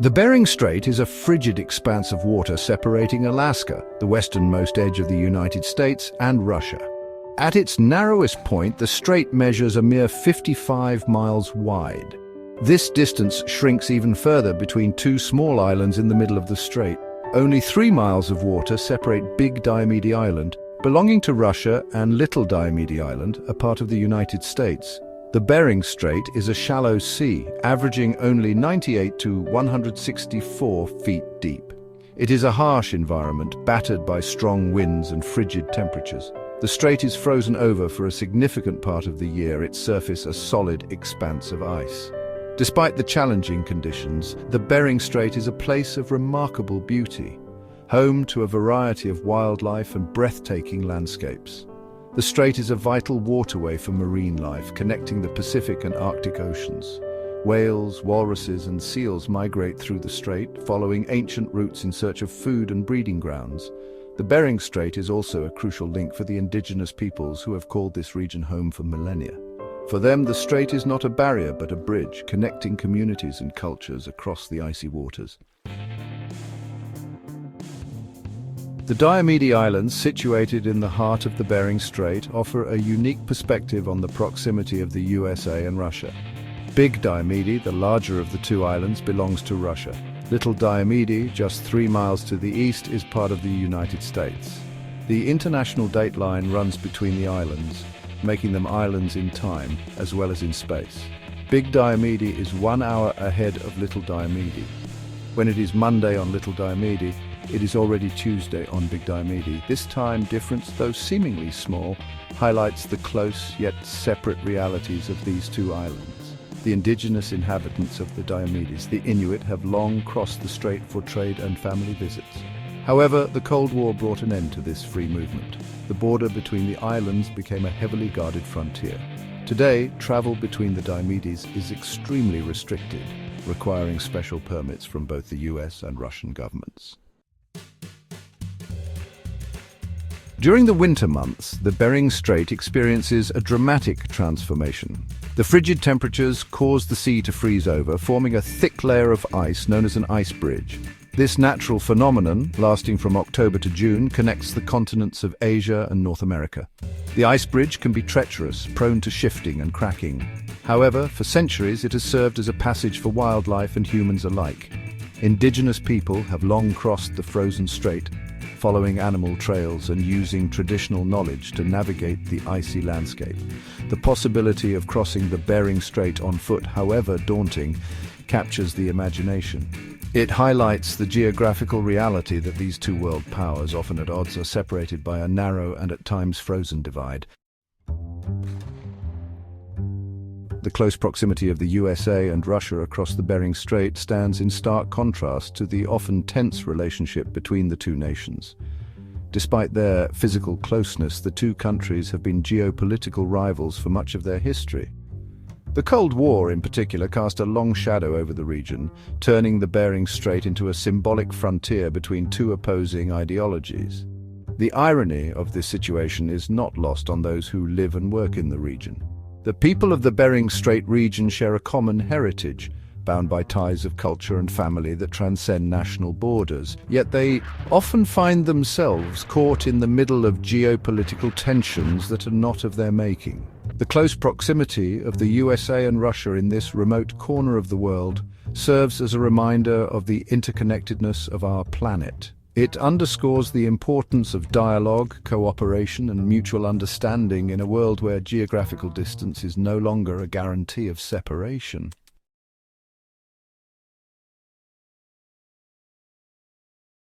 The Bering Strait is a frigid expanse of water separating Alaska, the westernmost edge of the United States, and Russia. At its narrowest point, the strait measures a mere 55 miles wide. This distance shrinks even further between two small islands in the middle of the strait. Only 3 miles of water separate Big Diomede Island, belonging to Russia, and Little Diomede Island, a part of the United States. The Bering Strait is a shallow sea, averaging only 98 to 164 feet deep. It is a harsh environment, battered by strong winds and frigid temperatures. The strait is frozen over for a significant part of the year, its surface a solid expanse of ice. Despite the challenging conditions, the Bering Strait is a place of remarkable beauty, home to a variety of wildlife and breathtaking landscapes. The strait is a vital waterway for marine life, connecting the Pacific and Arctic Oceans. Whales, walruses, and seals migrate through the strait, following ancient routes in search of food and breeding grounds. The Bering Strait is also a crucial link for the indigenous peoples who have called this region home for millennia. For them, the strait is not a barrier but a bridge, connecting communities and cultures across the icy waters. The Diomede Islands, situated in the heart of the Bering Strait, offer a unique perspective on the proximity of the USA and Russia. Big Diomede, the larger of the two islands, belongs to Russia. Little Diomede, just 3 miles to the east, is part of the United States. The international dateline runs between the islands, making them islands in time as well as in space. Big Diomede is 1 hour ahead of Little Diomede. When it is Monday on Little Diomede, it is already Tuesday on Big Diomede. This time difference, though seemingly small, highlights the close yet separate realities of these two islands. The indigenous inhabitants of the Diomedes, the Inuit, have long crossed the strait for trade and family visits. However, the Cold War brought an end to this free movement. The border between the islands became a heavily guarded frontier. Today, travel between the Diomedes is extremely restricted, requiring special permits from both the US and Russian governments. During the winter months, the Bering Strait experiences a dramatic transformation. The frigid temperatures cause the sea to freeze over, forming a thick layer of ice known as an ice bridge. This natural phenomenon, lasting from October to June, connects the continents of Asia and North America. The ice bridge can be treacherous, prone to shifting and cracking. However, for centuries it has served as a passage for wildlife and humans alike. Indigenous people have long crossed the frozen strait, following animal trails and using traditional knowledge to navigate the icy landscape. The possibility of crossing the Bering Strait on foot, however daunting, captures the imagination. It highlights the geographical reality that these two world powers, often at odds, are separated by a narrow and at times frozen divide. The close proximity of the USA and Russia across the Bering Strait stands in stark contrast to the often tense relationship between the two nations. Despite their physical closeness, the two countries have been geopolitical rivals for much of their history. The Cold War, in particular, cast a long shadow over the region, turning the Bering Strait into a symbolic frontier between two opposing ideologies. The irony of this situation is not lost on those who live and work in the region. The people of the Bering Strait region share a common heritage, bound by ties of culture and family that transcend national borders, yet they often find themselves caught in the middle of geopolitical tensions that are not of their making. The close proximity of the USA and Russia in this remote corner of the world serves as a reminder of the interconnectedness of our planet. It underscores the importance of dialogue, cooperation, and mutual understanding in a world where geographical distance is no longer a guarantee of separation.